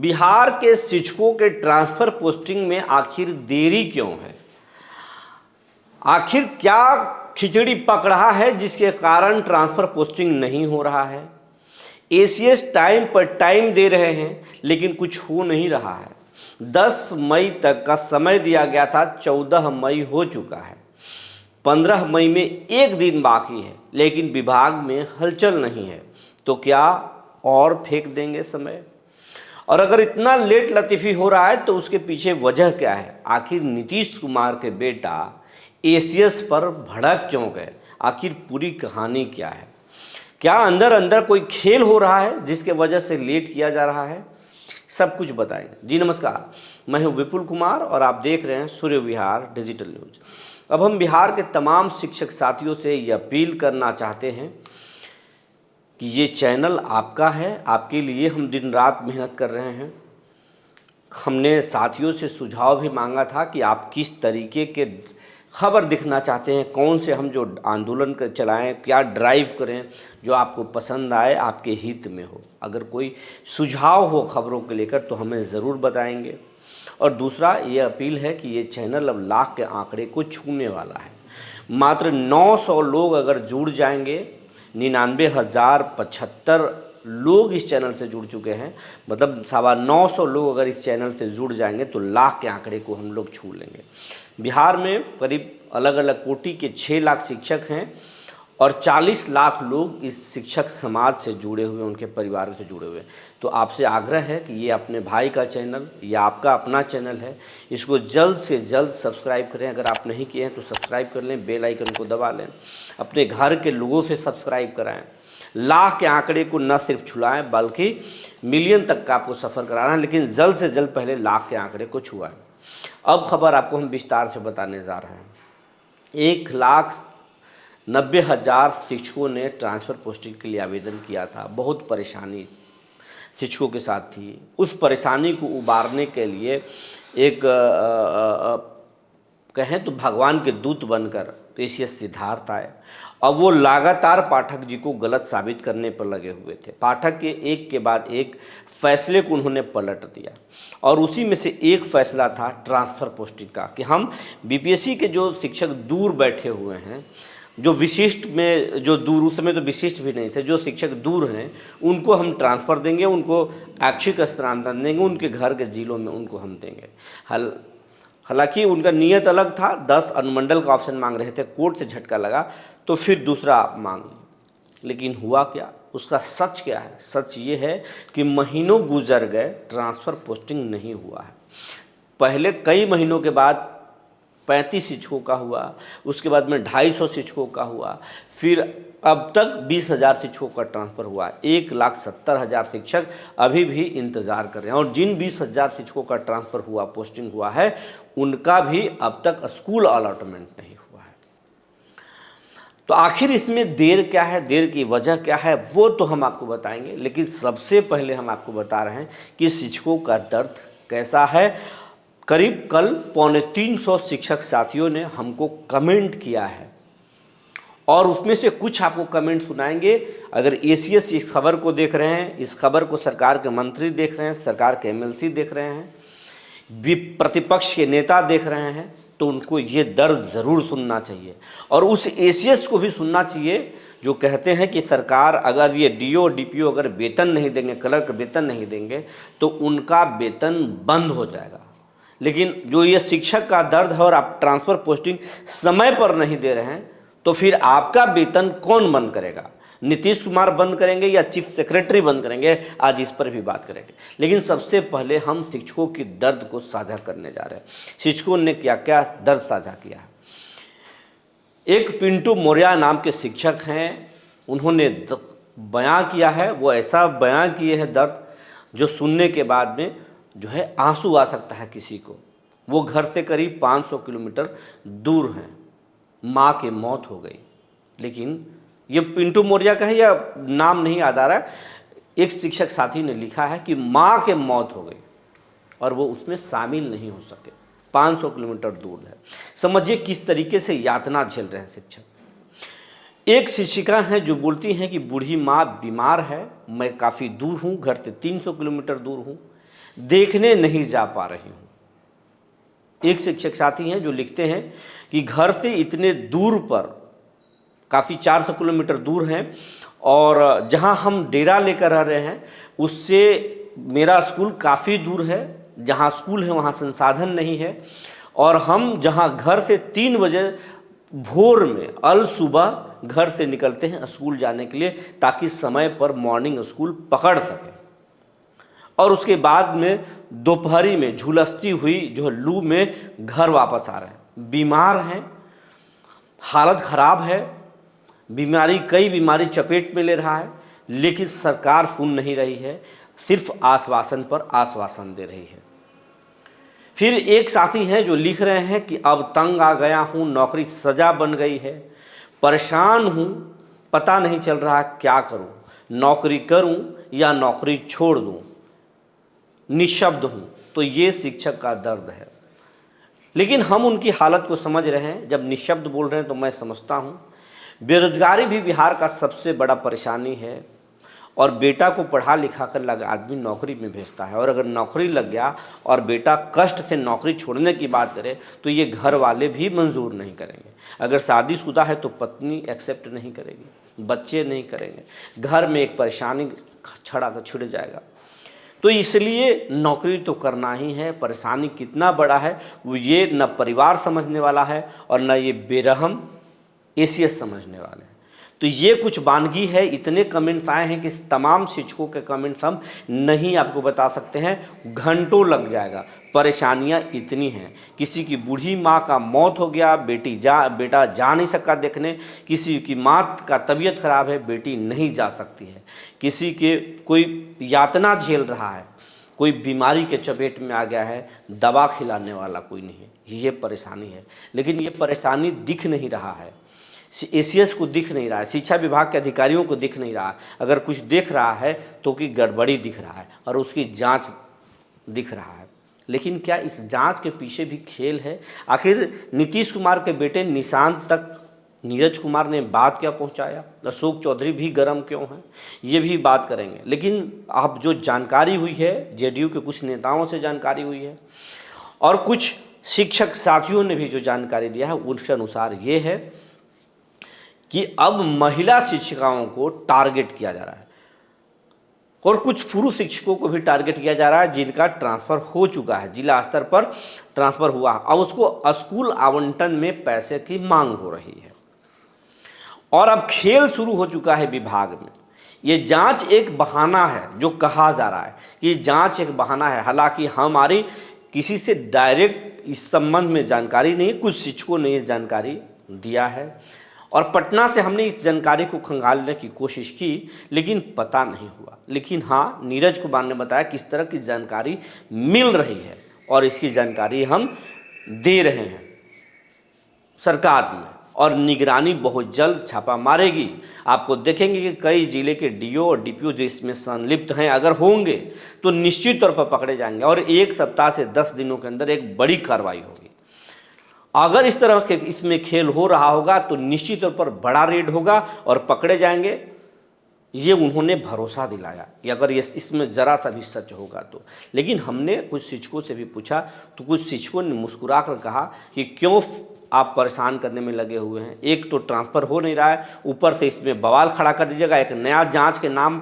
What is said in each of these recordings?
बिहार के शिक्षकों के ट्रांसफ़र पोस्टिंग में आखिर देरी क्यों है? आखिर क्या खिचड़ी पक रहा है जिसके कारण ट्रांसफ़र पोस्टिंग नहीं हो रहा है? एसीएस टाइम पर टाइम दे रहे हैं लेकिन कुछ हो नहीं रहा है। 10 मई तक का समय दिया गया था, 14 मई हो चुका है। 15 मई में एक दिन बाकी है लेकिन विभाग में हलचल नहीं है। तो क्या और फेंक देंगे समय? और अगर इतना लेट लतीफ़ी हो रहा है तो उसके पीछे वजह क्या है? आखिर नीतीश कुमार के बेटा एसीएस पर भड़क क्यों गए? आखिर पूरी कहानी क्या है? क्या अंदर अंदर कोई खेल हो रहा है जिसके वजह से लेट किया जा रहा है? सब कुछ बताएंगे। जी नमस्कार, मैं हूं विपुल कुमार और आप देख रहे हैं सूर्य विहार डिजिटल न्यूज। अब हम बिहार के तमाम शिक्षक साथियों से ये अपील करना चाहते हैं कि ये चैनल आपका है, आपके लिए हम दिन रात मेहनत कर रहे हैं। हमने साथियों से सुझाव भी मांगा था कि आप किस तरीके के खबर दिखना चाहते हैं, कौन से हम जो आंदोलन कर चलाएं, क्या ड्राइव करें जो आपको पसंद आए, आपके हित में हो। अगर कोई सुझाव हो खबरों को लेकर तो हमें ज़रूर बताएंगे। और दूसरा ये अपील है कि ये चैनल अब लाख के आंकड़े को छूने वाला है। मात्र 900 लोग अगर जुड़ जाएंगे, 99,075 लोग इस चैनल से जुड़ चुके हैं, मतलब 925 लोग अगर इस चैनल से जुड़ जाएंगे तो लाख के आंकड़े को हम लोग छू लेंगे। बिहार में करीब अलग अलग कोटि के 6 लाख शिक्षक हैं और 40 लाख लोग इस शिक्षक समाज से जुड़े हुए, उनके परिवारों से जुड़े हुए। तो आपसे आग्रह है कि ये अपने भाई का चैनल, ये आपका अपना चैनल है, इसको जल्द से जल्द सब्सक्राइब करें। अगर आप नहीं किए हैं तो सब्सक्राइब कर लें, बेल आइकन को दबा लें, अपने घर के लोगों से सब्सक्राइब कराएं। लाख के आंकड़े को न सिर्फ छुलाएं बल्कि मिलियन तक का आपको सफ़र कराना है, लेकिन जल्द से जल्द पहले लाख के आंकड़े को छुआएं। अब खबर आपको हम विस्तार से बताने जा रहे हैं। 1,90,000 शिक्षकों ने ट्रांसफ़र पोस्टिंग के लिए आवेदन किया था। बहुत परेशानी शिक्षकों के साथ थी। उस परेशानी को उबारने के लिए एक कहें तो भगवान के दूत बनकर एसीएस सिद्धार्थ आए। अब वो लगातार पाठक जी को गलत साबित करने पर लगे हुए थे। पाठक के एक के बाद एक फैसले को उन्होंने पलट दिया और उसी में से एक फैसला था ट्रांसफ़र पोस्टिंग का कि हम बीपीएससी के जो शिक्षक दूर बैठे हुए हैं, जो विशिष्ट में जो दूर, उस समय तो विशिष्ट भी नहीं थे, जो शिक्षक दूर हैं उनको हम ट्रांसफ़र देंगे, उनको ऐच्छिक स्थानांतरण देंगे, उनके घर के जिलों में उनको हम देंगे। हालांकि उनका नियत अलग था, 10 अनुमंडल का ऑप्शन मांग रहे थे, कोर्ट से झटका लगा तो फिर दूसरा मांग लिया। लेकिन हुआ क्या, उसका सच क्या है? सच ये है कि महीनों गुजर गए, ट्रांसफ़र पोस्टिंग नहीं हुआ है। पहले कई महीनों के बाद 35 शिक्षकों का हुआ, उसके बाद में 250 शिक्षकों का हुआ, फिर अब तक 20,000 शिक्षकों का ट्रांसफ़र हुआ। 1,70,000 शिक्षक अभी भी इंतज़ार कर रहे हैं और जिन 20,000 शिक्षकों का ट्रांसफ़र हुआ, पोस्टिंग हुआ है, उनका भी अब तक स्कूल अलॉटमेंट नहीं हुआ है। तो आखिर इसमें देर क्या है, देर की वजह क्या है, वो तो हम आपको बताएंगे। लेकिन सबसे पहले हम आपको बता रहे हैं कि शिक्षकों का दर्द कैसा है। करीब कल 250 शिक्षक साथियों ने हमको कमेंट किया है और उसमें से कुछ आपको कमेंट सुनाएंगे। अगर एसीएस इस खबर को देख रहे हैं, इस खबर को सरकार के मंत्री देख रहे हैं, सरकार के एमएलसी देख रहे हैं, प्रतिपक्ष के नेता देख रहे हैं, तो उनको ये दर्द ज़रूर सुनना चाहिए। और उस एसीएस को भी सुनना चाहिए जो कहते हैं कि सरकार अगर ये डीओ डीपीओ अगर वेतन नहीं देंगे, क्लर्क वेतन नहीं देंगे तो उनका वेतन बंद हो जाएगा। लेकिन जो ये शिक्षक का दर्द है और आप ट्रांसफ़र पोस्टिंग समय पर नहीं दे रहे हैं तो फिर आपका वेतन कौन बंद करेगा? नीतीश कुमार बंद करेंगे या चीफ सेक्रेटरी बंद करेंगे? आज इस पर भी बात करेंगे। लेकिन सबसे पहले हम शिक्षकों की दर्द को साझा करने जा रहे हैं। शिक्षकों ने क्या क्या दर्द साझा किया है। एक पिंटू मौर्य नाम के शिक्षक हैं, उन्होंने बयां किया है, वो ऐसा बयां किए हैं दर्द जो सुनने के बाद में जो है आंसू आ सकता है किसी को। वो घर से करीब 500 किलोमीटर दूर हैं, माँ की मौत हो गई। लेकिन ये पिंटू मौर्य का है या नाम नहीं याद आ रहा है, एक शिक्षक साथी ने लिखा है कि माँ की मौत हो गई और वो उसमें शामिल नहीं हो सके, 500 किलोमीटर दूर है। समझिए किस तरीके से यातना झेल रहे हैं शिक्षक। एक शिक्षिका हैं जो बोलती हैं कि बूढ़ी माँ बीमार है, मैं काफ़ी दूर हूँ, घर से 300 किलोमीटर दूर हूँ, देखने नहीं जा पा रही हूँ। एक शिक्षक साथी हैं जो लिखते हैं कि घर से इतने दूर पर, काफ़ी 400 किलोमीटर दूर हैं, और जहाँ हम डेरा लेकर रह रहे हैं उससे मेरा स्कूल काफ़ी दूर है। जहाँ स्कूल है वहाँ संसाधन नहीं है, और हम जहाँ घर से 3 बजे भोर में अल सुबह घर से निकलते हैं स्कूल जाने के लिए, ताकि समय पर मॉर्निंग स्कूल पकड़ सकें, और उसके बाद में दोपहरी में झुलसती हुई जो लू में घर वापस आ रहे हैं। बीमार हैं, हालत ख़राब है, कई बीमारी चपेट में ले रहा है, लेकिन सरकार सुन नहीं रही है, सिर्फ आश्वासन पर आश्वासन दे रही है। फिर एक साथी हैं जो लिख रहे हैं कि अब तंग आ गया हूँ, नौकरी सजा बन गई है, परेशान हूँ, पता नहीं चल रहा क्या करूँ, नौकरी करूँ या नौकरी छोड़ दूँ, निशब्द हूँ। तो ये शिक्षक का दर्द है, लेकिन हम उनकी हालत को समझ रहे हैं। जब निशब्द बोल रहे हैं तो मैं समझता हूँ। बेरोजगारी भी बिहार का सबसे बड़ा परेशानी है, और बेटा को पढ़ा लिखा कर लगा आदमी नौकरी में भेजता है, और अगर नौकरी लग गया और बेटा कष्ट से नौकरी छोड़ने की बात करे तो ये घर वाले भी मंजूर नहीं करेंगे। अगर शादीशुदा है तो पत्नी एक्सेप्ट नहीं करेगी, बच्चे नहीं करेंगे, घर में एक परेशानी छड़ा तो छिड़ जाएगा। तो इसलिए नौकरी तो करना ही है। परेशानी कितना बड़ा है वो ये न परिवार समझने वाला है और न ये बेरहम एसीएस समझने वाले हैं। तो ये कुछ वानगी है। इतने कमेंट्स आए हैं कि तमाम शिक्षकों के कमेंट्स हम नहीं आपको बता सकते हैं, घंटों लग जाएगा। परेशानियां इतनी हैं, किसी की बूढ़ी माँ का मौत हो गया, बेटा जा नहीं सका देखने, किसी की माँ का तबीयत खराब है, बेटी नहीं जा सकती है, किसी के कोई यातना झेल रहा है, कोई बीमारी के चपेट में आ गया है, दवा खिलाने वाला कोई नहीं है। ये परेशानी है, लेकिन ये परेशानी दिख नहीं रहा है, एसीएस को दिख नहीं रहा है, शिक्षा विभाग के अधिकारियों को दिख नहीं रहा है। अगर कुछ दिख रहा है तो कि गड़बड़ी दिख रहा है और उसकी जांच दिख रहा है। लेकिन क्या इस जांच के पीछे भी खेल है? आखिर नीतीश कुमार के बेटे निशांत तक नीरज कुमार ने बात क्या पहुंचाया? अशोक चौधरी भी गर्म क्यों हैं? ये भी बात करेंगे। लेकिन अब जो जानकारी हुई है, जेडीयू के कुछ नेताओं से जानकारी हुई है और कुछ शिक्षक साथियों ने भी जो जानकारी दिया है, उसके अनुसार ये है कि अब महिला शिक्षिकाओं को टारगेट किया जा रहा है और कुछ पुरुष शिक्षकों को भी टारगेट किया जा रहा है जिनका ट्रांसफ़र हो चुका है, जिला स्तर पर ट्रांसफ़र हुआ। अब उसको स्कूल आवंटन में पैसे की मांग हो रही है और अब खेल शुरू हो चुका है विभाग में। ये जांच एक बहाना है, जो कहा जा रहा है कि जांच एक बहाना है। हालांकि हमारी किसी से डायरेक्ट इस संबंध में जानकारी नहीं, कुछ शिक्षकों ने ये जानकारी दिया है और पटना से हमने इस जानकारी को खंगालने की कोशिश की, लेकिन पता नहीं हुआ। लेकिन हाँ, नीरज कुमार ने बताया किस तरह की जानकारी मिल रही है और इसकी जानकारी हम दे रहे हैं सरकार में, और निगरानी बहुत जल्द छापा मारेगी। आपको देखेंगे कि कई जिले के डीओ और डीपीओ जो इसमें संलिप्त हैं, अगर होंगे तो निश्चित तौर पर पकड़े जाएंगे और 1 सप्ताह से 10 दिनों के अंदर एक बड़ी कार्रवाई होगी। अगर इस तरह के इसमें खेल हो रहा होगा तो निश्चित तौर पर बड़ा रेड होगा और पकड़े जाएंगे। ये उन्होंने भरोसा दिलाया कि अगर ये इसमें ज़रा सा भी सच होगा तो। लेकिन हमने कुछ शिक्षकों से भी पूछा तो कुछ शिक्षकों ने मुस्कुरा कर कहा कि क्यों आप परेशान करने में लगे हुए हैं, एक तो ट्रांसफ़र हो नहीं रहा है, ऊपर से इसमें बवाल खड़ा कर दीजिएगा, एक नया जाँच के नाम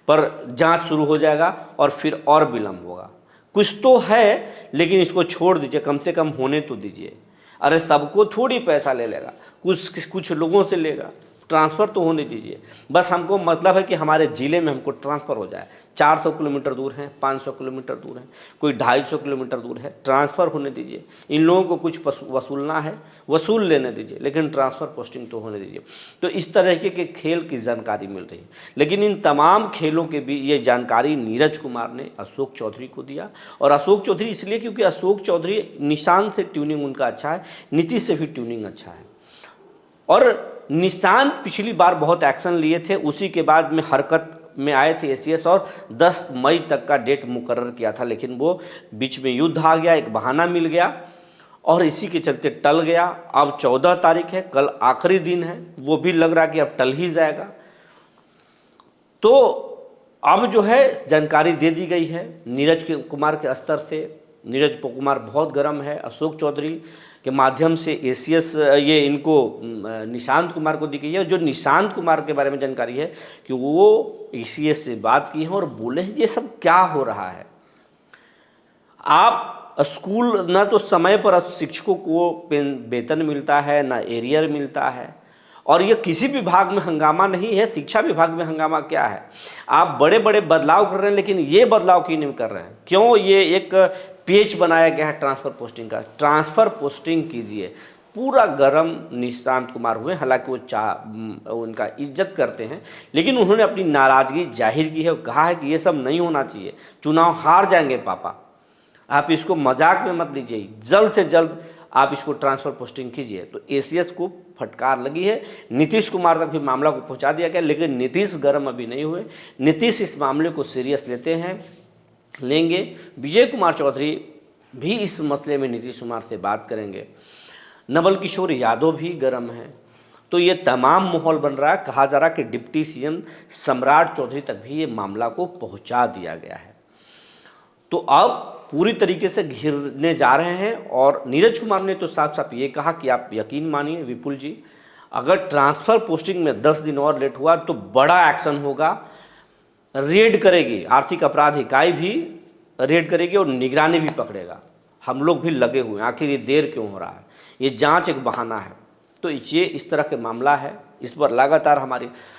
पर जाँच शुरू हो जाएगा और फिर और विलम्ब होगा। कुछ तो है, लेकिन इसको छोड़ दीजिए, कम से कम होने तो दीजिए। अरे सबको थोड़ी पैसा ले लेगा, कुछ लोगों से लेगा, ट्रांसफ़र तो होने दीजिए। बस हमको मतलब है कि हमारे ज़िले में हमको ट्रांसफ़र हो जाए। 400 किलोमीटर दूर है, 500 किलोमीटर दूर है, कोई 250 किलोमीटर दूर है, ट्रांसफ़र होने दीजिए। इन लोगों को कुछ वसूलना है, वसूल लेने दीजिए, लेकिन ट्रांसफ़र पोस्टिंग तो होने दीजिए। तो इस तरह के खेल की जानकारी मिल रही है। लेकिन इन तमाम खेलों के बीच ये जानकारी नीरज कुमार ने अशोक चौधरी को दिया, और अशोक चौधरी इसलिए क्योंकि अशोक चौधरी निशांत से ट्यूनिंग उनका अच्छा है, नीतीश से भी ट्यूनिंग अच्छा है। और निशांत पिछली बार बहुत एक्शन लिए थे, उसी के बाद में हरकत में आए थे एसीएस और 10 मई तक का डेट मुकर्रर किया था, लेकिन वो बीच में युद्ध आ गया, एक बहाना मिल गया और इसी के चलते टल गया। अब 14 तारीख है, कल आखिरी दिन है, वो भी लग रहा कि अब टल ही जाएगा। तो अब जो है जानकारी दे दी गई है नीरज कुमार के स्तर से। नीरज कुमार बहुत गर्म है, अशोक चौधरी के माध्यम से एसीएस ये इनको निशांत कुमार को दी गई है। जो निशांत कुमार के बारे में जानकारी है कि वो एसीएस से बात की है और बोले हैं ये सब क्या हो रहा है। आप स्कूल ना तो समय पर शिक्षकों को वेतन मिलता है, ना एरियर मिलता है, और ये किसी विभाग में हंगामा नहीं है। शिक्षा विभाग में हंगामा क्या है? आप बड़े बड़े बदलाव कर रहे हैं, लेकिन ये बदलाव क्यों नहीं कर रहे हैं? क्यों ये एक पेज बनाया गया है ट्रांसफ़र पोस्टिंग का? ट्रांसफ़र पोस्टिंग कीजिए। पूरा गरम निशांत कुमार हुए, हालांकि वो उनका इज्जत करते हैं, लेकिन उन्होंने अपनी नाराज़गी जाहिर की है और कहा है कि ये सब नहीं होना चाहिए, चुनाव हार जाएंगे पापा, आप इसको मजाक में मत लीजिए, जल्द से जल्द आप इसको ट्रांसफ़र पोस्टिंग कीजिए। तो एसीएस को फटकार लगी है। नीतीश कुमार तक भी मामला को पहुंचा दिया गया, लेकिन नीतीश गर्म अभी नहीं हुए। नीतीश इस मामले को सीरियस लेंगे। विजय कुमार चौधरी भी इस मसले में नीतीश कुमार से बात करेंगे। नवल किशोर यादव भी गर्म हैं। तो ये तमाम माहौल बन रहा है। कहा जा रहा है कि डिप्टी सीएम सम्राट चौधरी तक भी ये मामला को पहुँचा दिया गया है। तो अब पूरी तरीके से घिरने जा रहे हैं। और नीरज कुमार ने तो साफ साफ ये कहा कि आप यकीन मानिए विपुल जी, अगर ट्रांसफ़र पोस्टिंग में 10 दिन और लेट हुआ तो बड़ा एक्शन होगा, रेड करेगी, आर्थिक अपराध इकाई भी रेड करेगी और निगरानी भी पकड़ेगा। हम लोग भी लगे हुए हैं, आखिर ये देर क्यों हो रहा है? ये जांच एक बहाना है। तो ये इस तरह के मामला है, इस पर लगातार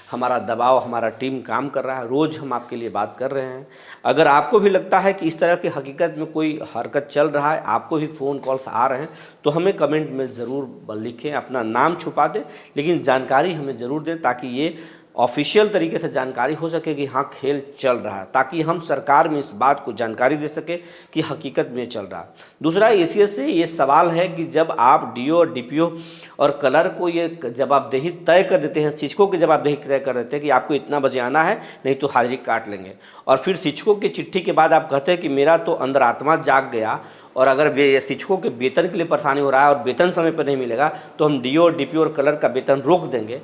हमारा दबाव, हमारा टीम काम कर रहा है। रोज़ हम आपके लिए बात कर रहे हैं। अगर आपको भी लगता है कि इस तरह की हकीकत में कोई हरकत चल रहा है, आपको भी फ़ोन कॉल्स आ रहे हैं, तो हमें कमेंट में ज़रूर लिखें। अपना नाम छुपा दें, लेकिन जानकारी हमें ज़रूर दें, ताकि ये ऑफिशियल तरीके से जानकारी हो सके कि हाँ खेल चल रहा है, ताकि हम सरकार में इस बात को जानकारी दे सके कि हकीकत में चल रहा है। दूसरा, एसीएस से ये सवाल है कि जब आप डीओ और डीपीओ और कलर को ये जवाबदेही तय कर देते हैं, शिक्षकों की जवाबदेही तय कर देते हैं कि आपको इतना बजे आना है, नहीं तो हाजिरी काट लेंगे, और फिर शिक्षकों की चिट्ठी के बाद आप कहते हैं कि मेरा तो अंदर आत्मा जाग गया, और अगर वे शिक्षकों के वेतन के लिए परेशानी हो रहा है और वेतन समय पर नहीं मिलेगा तो हम डीओ और डीपीओ और कलर का वेतन रोक देंगे,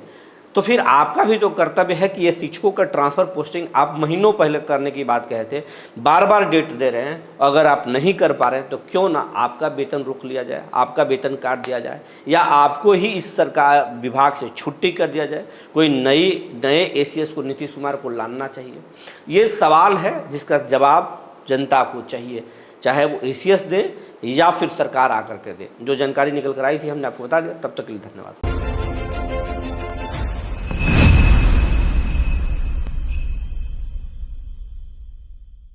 तो फिर आपका भी तो कर्तव्य है कि ये शिक्षकों का ट्रांसफ़र पोस्टिंग आप महीनों पहले करने की बात कहे थे, बार बार डेट दे रहे हैं, अगर आप नहीं कर पा रहे हैं तो क्यों ना आपका वेतन रोक लिया जाए, आपका वेतन काट दिया जाए, या आपको ही इस सरकार विभाग से छुट्टी कर दिया जाए। कोई नए एसीएस को, नीतीश कुमार को लाना चाहिए। ये सवाल है जिसका जवाब जनता को चाहिए, चाहे वो एसीएस दे या फिर सरकार आकर के दे। जो जानकारी निकल कर आई थी हमने आपको बता दिया। तब तक के लिए धन्यवाद।